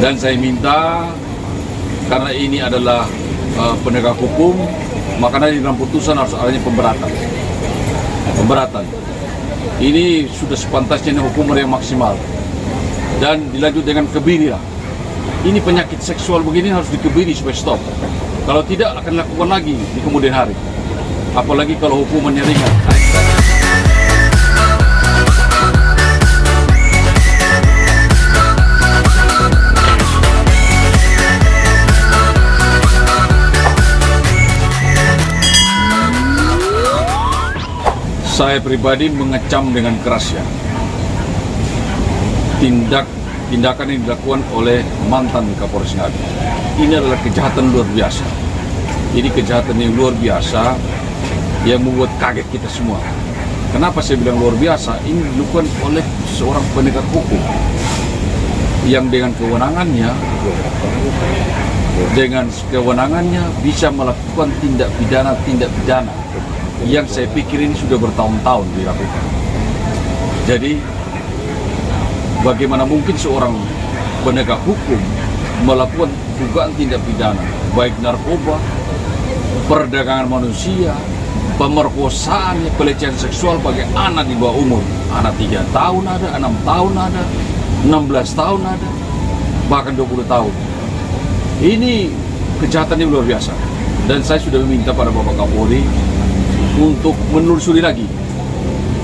Dan saya minta, karena ini adalah penegak hukum, makanya di dalam putusan harus adanya pemberatan. Ini sudah sepantasnya hukuman yang maksimal dan dilanjut dengan kebiri lah. Ini penyakit seksual begini harus dikebiri supaya stop. Kalau tidak akan lakukan lagi di kemudian hari. Apalagi kalau hukumannya ringan. Saya pribadi mengecam dengan keras ya tindakan yang dilakukan oleh mantan Kapolres Ngada. Ini adalah kejahatan luar biasa. Ini kejahatan yang luar biasa yang membuat kaget kita semua. Kenapa saya bilang luar biasa? Ini dilakukan oleh seorang penegak hukum yang dengan kewenangannya bisa melakukan tindak pidana yang saya pikir ini sudah bertahun-tahun dilakukan. Jadi bagaimana mungkin seorang penegak hukum melakukan dugaan tindak pidana baik narkoba, perdagangan manusia, pemerkosaan, pelecehan seksual bagi anak di bawah umur, anak 3 tahun ada, 6 tahun ada, 16 tahun ada, bahkan 20 tahun. Ini kejahatan yang luar biasa dan saya sudah meminta pada Bapak Kapolri untuk menelusuri lagi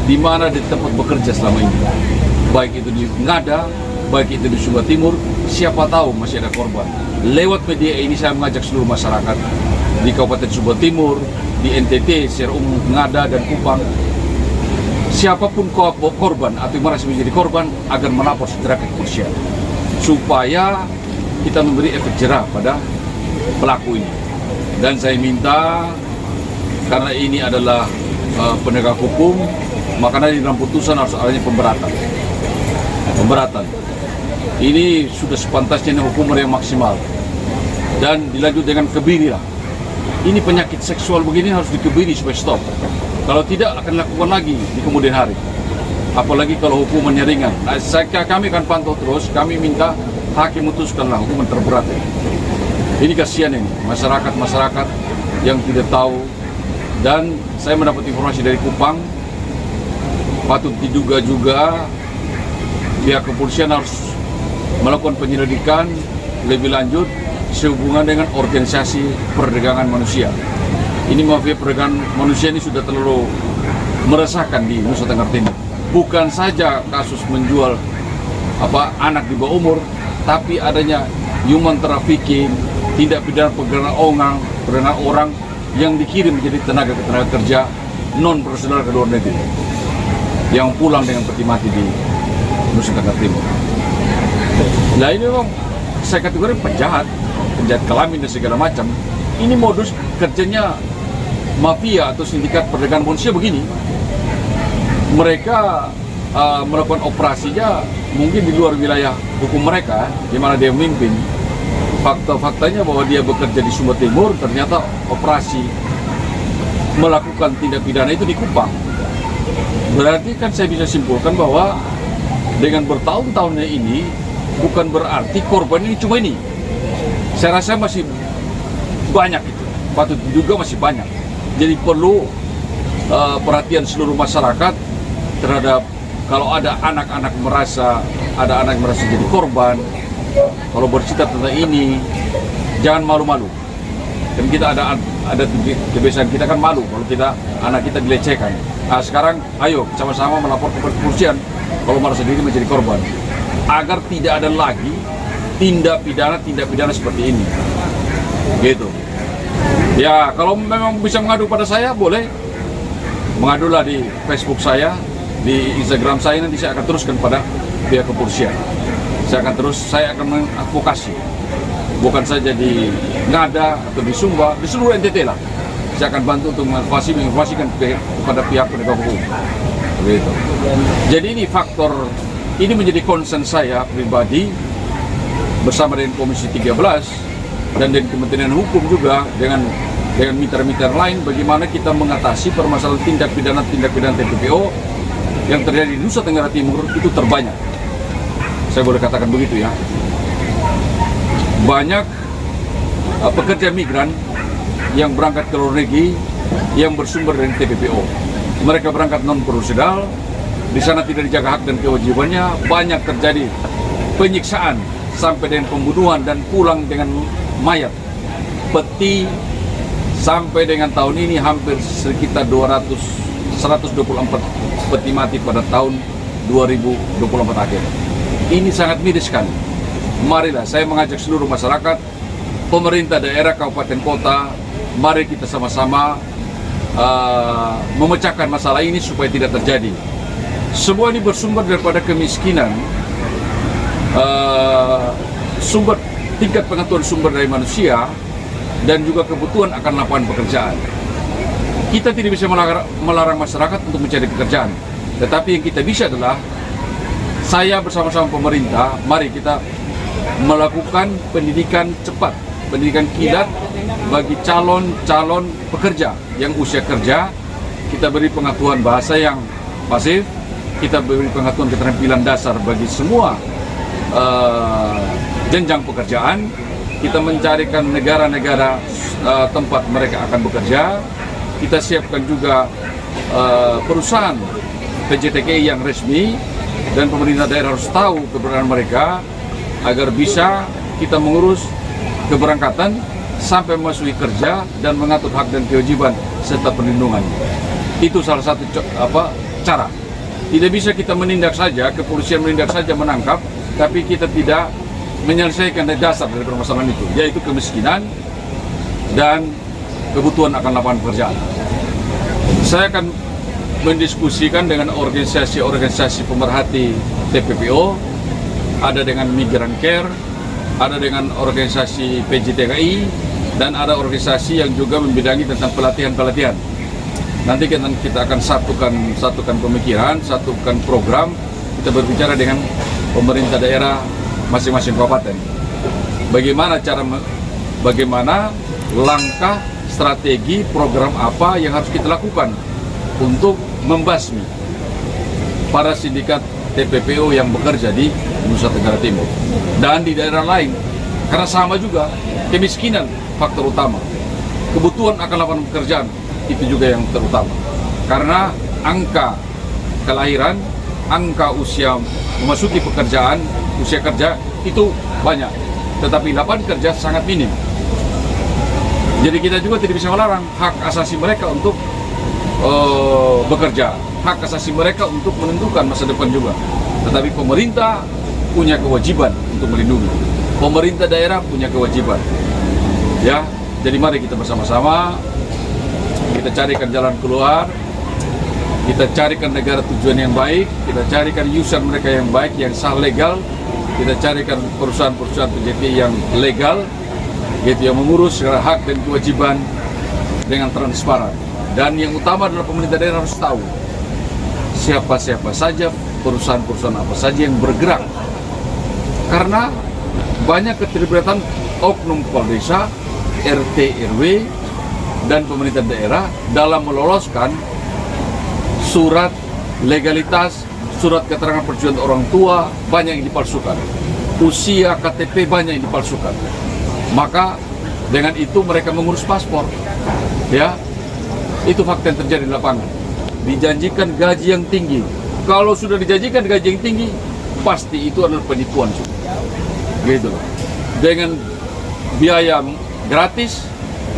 di mana di tempat bekerja selama ini, baik itu di Ngada, baik itu di Sumba Timur. Siapa tahu masih ada korban. Lewat media ini saya mengajak seluruh masyarakat di Kabupaten Sumba Timur, di NTT, secara umum Ngada dan Kupang, siapapun korban atau yang merasa menjadi korban agar melapor segera ke kepolisian supaya kita memberi efek jerah pada pelaku ini. Dan saya minta, karena ini adalah penegak hukum, makanya di dalam putusan harus adanya pemberatan. Ini sudah sepantasnya hukuman yang maksimal dan dilanjut dengan kebiri lah. Ini penyakit seksual begini harus dikebiri supaya stop. Kalau tidak akan lakukan lagi di kemudian hari. Apalagi kalau hukumannya ringan. Kami akan pantau terus. Kami minta hakim memutuskanlah hukuman terberat. Ini kasihan ini masyarakat yang tidak tahu. Dan saya mendapat informasi dari Kupang, patut diduga juga pihak kepolisian harus melakukan penyelidikan lebih lanjut sehubungan dengan organisasi perdagangan manusia. Ini mafia perdagangan manusia ini sudah terlalu meresahkan di Nusa Tenggara Timur. Bukan saja kasus menjual anak di bawah umur, tapi adanya human trafficking, tindak pidana perdagangan orang yang dikirim menjadi tenaga kerja non profesional ke luar negeri yang pulang dengan peti mati di Nusa Tenggara Timur. Nah ini memang saya kategori penjahat kelamin dan segala macam. Ini modus kerjanya mafia atau sindikat perdagangan manusia begini. Mereka melakukan operasinya mungkin di luar wilayah hukum mereka, di mana dia memimpin. Faktanya bahwa dia bekerja di Sumba Timur, ternyata operasi melakukan tindak pidana itu di Kupang. Berarti kan saya bisa simpulkan bahwa dengan bertahun-tahunnya ini bukan berarti korban ini cuma ini. Saya rasa masih banyak itu, patut diduga masih banyak. Jadi perlu perhatian seluruh masyarakat terhadap kalau ada anak-anak merasa jadi korban. Kalau bercerita tentang ini, jangan malu-malu. Dan kita ada kebiasaan kita kan malu kalau anak kita dilecehkan. Nah, sekarang ayo sama-sama melapor ke kepolisian kalau merasa diri menjadi korban, agar tidak ada lagi tindak pidana seperti ini. Gitu. Ya, kalau memang bisa mengadu pada saya boleh. Mengadulah di Facebook saya, di Instagram saya, nanti saya akan teruskan pada pihak kepolisian. Saya akan mengadvokasi, bukan saja di Ngada atau di Sumba, di seluruh NTT lah. Saya akan bantu untuk menginformasikan kepada pihak penegak hukum. Begitu. Jadi ini faktor, ini menjadi concern saya pribadi bersama dengan Komisi 13 dan dengan Kementerian Hukum juga dengan mitra-mitra lain, bagaimana kita mengatasi permasalahan tindak pidana TPPO yang terjadi di Nusa Tenggara Timur itu terbanyak. Saya boleh katakan begitu ya. banyak pekerja migran yang berangkat ke luar negeri yang bersumber dari TPPO. Mereka berangkat non-prosedural, di sana tidak dijaga hak dan kewajibannya, banyak terjadi penyiksaan sampai dengan pembunuhan dan pulang dengan mayat. Peti sampai dengan tahun ini hampir sekitar 124 peti mati pada tahun 2024 akhir. Ini sangat miris sekali. Marilah saya mengajak seluruh masyarakat, pemerintah daerah, kabupaten, kota, mari kita sama-sama memecahkan masalah ini supaya tidak terjadi. Semua ini bersumber daripada kemiskinan, tingkat pengetahuan sumber dari manusia, dan juga kebutuhan akan lapangan pekerjaan. Kita tidak bisa melarang masyarakat untuk mencari pekerjaan, tetapi yang kita bisa adalah saya bersama-sama pemerintah, mari kita melakukan pendidikan cepat, pendidikan kilat bagi calon-calon pekerja yang usia kerja. Kita beri pengetahuan bahasa yang pasif, kita beri pengetahuan keterampilan dasar bagi semua jenjang pekerjaan. Kita mencarikan negara-negara tempat mereka akan bekerja. Kita siapkan juga perusahaan PJTKI yang resmi, dan pemerintah daerah harus tahu keberadaan mereka agar bisa kita mengurus keberangkatan sampai memasuki kerja dan mengatur hak dan kewajiban serta perlindungan. Itu salah satu cara. Tidak bisa kita menindak saja, kepolisian menindak saja, menangkap, tapi kita tidak menyelesaikan dasar dari permasalahan itu, yaitu kemiskinan dan kebutuhan akan lapangan pekerjaan. Saya akan mendiskusikan dengan organisasi-organisasi pemerhati TPPO, ada dengan Migrant Care, ada dengan organisasi PJTKI, dan ada organisasi yang juga membidangi tentang pelatihan-pelatihan. Nanti kita akan satukan pemikiran, satukan program, kita berbicara dengan pemerintah daerah masing-masing kabupaten. Bagaimana langkah, strategi, program apa yang harus kita lakukan untuk membasmi para sindikat TPPO yang bekerja di Nusa Tenggara Timur dan di daerah lain. Karena sama juga, kemiskinan faktor utama, kebutuhan akan lapangan pekerjaan itu juga yang terutama. Karena angka kelahiran, angka usia memasuki pekerjaan, usia kerja itu banyak, tetapi lapangan kerja sangat minim. Jadi kita juga tidak bisa melarang hak asasi mereka untuk bekerja, hak asasi mereka untuk menentukan masa depan juga. Tetapi pemerintah punya kewajiban untuk melindungi. Pemerintah daerah punya kewajiban. Ya, jadi mari kita bersama-sama kita carikan jalan keluar. Kita carikan negara tujuan yang baik, kita carikan user mereka yang baik, yang sah legal. Kita carikan perusahaan-perusahaan PJT yang legal, gitu, yang mengurus segala hak dan kewajiban dengan transparan. Dan yang utama adalah pemerintah daerah harus tahu siapa-siapa saja, perusahaan-perusahaan apa saja yang bergerak. Karena banyak keterlibatan oknum kepala desa, RT, RW, dan pemerintah daerah dalam meloloskan surat legalitas, surat keterangan persetujuan orang tua, banyak yang dipalsukan. Usia KTP banyak yang dipalsukan. Maka dengan itu mereka mengurus paspor. Ya, itu fakta yang terjadi di lapangan. Dijanjikan gaji yang tinggi. Kalau sudah dijanjikan gaji yang tinggi, pasti itu adalah penipuan. Gitu. Dengan biaya gratis,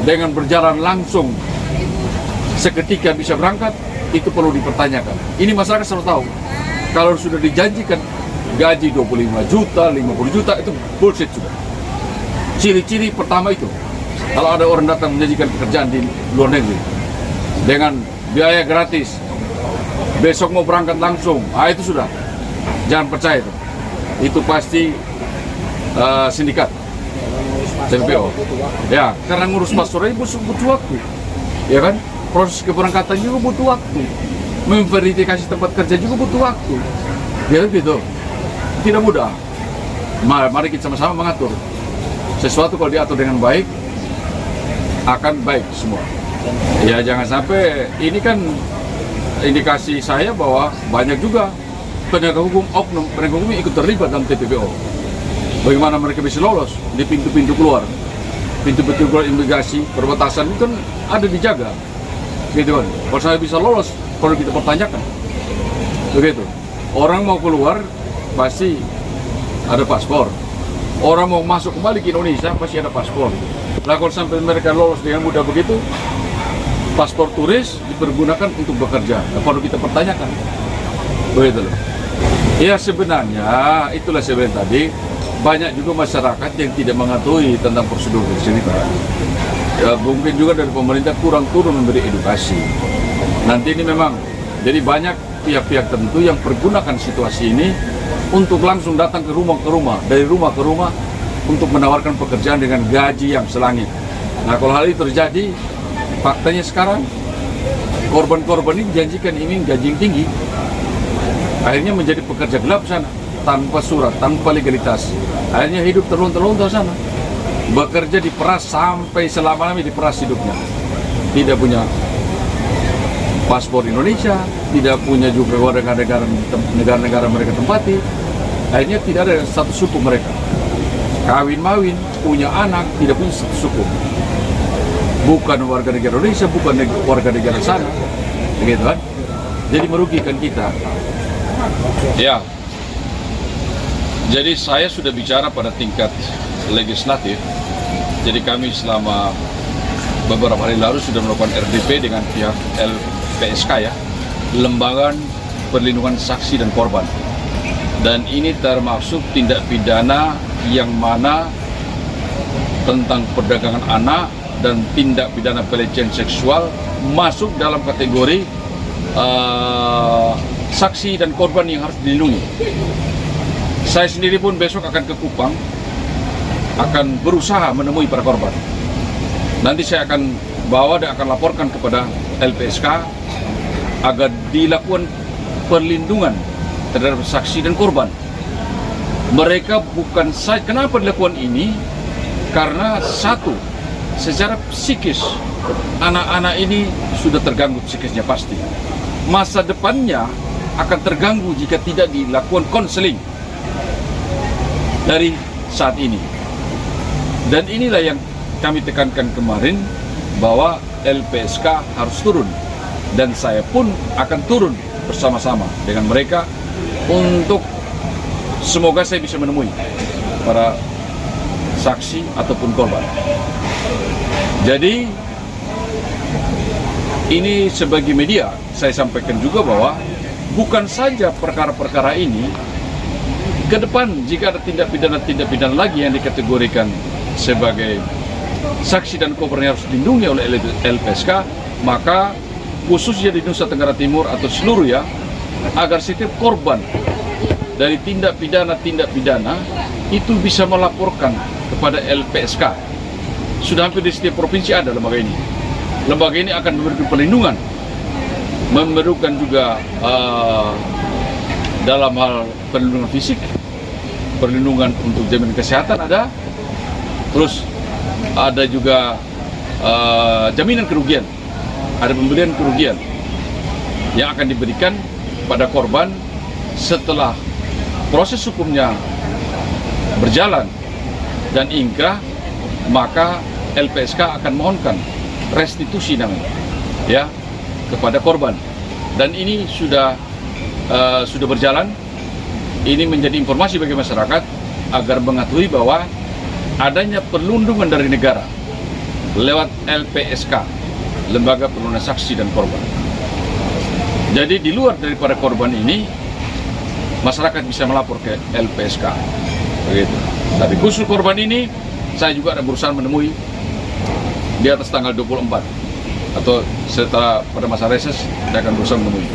dengan berjalan langsung seketika bisa berangkat, itu perlu dipertanyakan. Ini masyarakat selalu tahu. Kalau sudah dijanjikan gaji 25 juta, 50 juta, itu bullshit juga. Ciri-ciri pertama itu, kalau ada orang datang menjanjikan pekerjaan di luar negeri dengan biaya gratis, besok mau berangkat langsung, itu sudah, jangan percaya itu. Itu pasti sindikat TPPO. Ya, karena ngurus paspornya butuh waktu, ya kan? Proses keberangkatan juga butuh waktu, memverifikasi tempat kerja juga butuh waktu, ya gitu. Tidak mudah. Mari kita sama-sama mengatur sesuatu. Kalau diatur dengan baik, akan baik semua. Ya, jangan sampai ini kan indikasi saya bahwa banyak juga penegak hukum, oknum penegak hukum ikut terlibat dalam TPPO. Bagaimana mereka bisa lolos di pintu-pintu keluar? Pintu-pintu keluar imigrasi, perbatasan itu kan ada dijaga, gitu kan. Kalau saya bisa lolos, kalau kita pertanyakan, begitu. Orang mau keluar pasti ada paspor. Orang mau masuk kembali ke Indonesia pasti ada paspor. Nah kalau sampai mereka lolos dengan mudah begitu, paspor turis dipergunakan untuk bekerja. Nah, perlu kita pertanyakan, begitu loh. Ya sebenarnya itulah sebenarnya tadi. Banyak juga masyarakat yang tidak mengetahui tentang prosedur tersebut. Ya, mungkin juga dari pemerintah kurang turun memberi edukasi. Nanti ini memang, jadi banyak pihak-pihak tertentu yang pergunakan situasi ini untuk langsung datang ke rumah, dari rumah ke rumah untuk menawarkan pekerjaan dengan gaji yang selangit. Nah kalau hal itu terjadi, faktanya sekarang korban-korban ini dijanjikan ini gaji yang tinggi, akhirnya menjadi pekerja gelap sana, tanpa surat, tanpa legalitas. Akhirnya hidup terlunta-lunta sana. Bekerja diperas sampai selama-lamanya diperas hidupnya. Tidak punya paspor Indonesia, tidak punya juga warga negara mereka tempati. Akhirnya tidak ada status hukum mereka. Kawin-mawin, punya anak, tidak punya status hukum. Bukan warga negara Indonesia, bukan warga negara sana. Begitu kan? Jadi merugikan kita. Ya. Jadi saya sudah bicara pada tingkat legislatif. Jadi kami selama beberapa hari lalu sudah melakukan RDP dengan pihak LPSK ya, Lembaga Perlindungan Saksi dan Korban. Dan ini termasuk tindak pidana yang mana tentang perdagangan anak dan tindak pidana pelecehan seksual masuk dalam kategori saksi dan korban yang harus dilindungi. Saya sendiri pun besok akan ke Kupang, akan berusaha menemui para korban. Nanti saya akan bawa dan akan laporkan kepada LPSK agar dilakukan perlindungan terhadap saksi dan korban. Mereka bukan saja, kenapa dilakukan ini? Karena satu, secara psikis, anak-anak ini sudah terganggu psikisnya pasti. Masa depannya akan terganggu jika tidak dilakukan konseling dari saat ini. Dan inilah yang kami tekankan kemarin, bahwa LPSK harus turun. Dan saya pun akan turun bersama-sama dengan mereka untuk semoga saya bisa menemui para saksi ataupun korban. Jadi ini sebagai media saya sampaikan juga bahwa bukan saja perkara-perkara ini, ke depan jika ada tindak pidana lagi yang dikategorikan sebagai saksi dan korban yang harus dilindungi oleh LPSK, maka khususnya di Nusa Tenggara Timur atau seluruh ya, agar setiap korban dari tindak pidana itu bisa melaporkan kepada LPSK. Sudah hampir di setiap provinsi ada lembaga ini. Lembaga ini akan memberikan perlindungan, memberikan juga dalam hal perlindungan fisik, perlindungan untuk jaminan kesehatan ada, terus ada juga jaminan kerugian, ada pemberian kerugian yang akan diberikan pada korban setelah proses hukumnya berjalan dan ingkrah, maka LPSK akan mohonkan restitusi namanya ya kepada korban. Dan ini sudah berjalan. Ini menjadi informasi bagi masyarakat agar mengetahui bahwa adanya perlindungan dari negara lewat LPSK, Lembaga Perlindungan Saksi dan Korban. Jadi di luar daripada korban ini, masyarakat bisa melapor ke LPSK. Begitu. Tapi khusus korban ini, saya juga ada berusaha menemui di atas tanggal 24 atau setelah pada masa reses, saya akan berusaha menemui.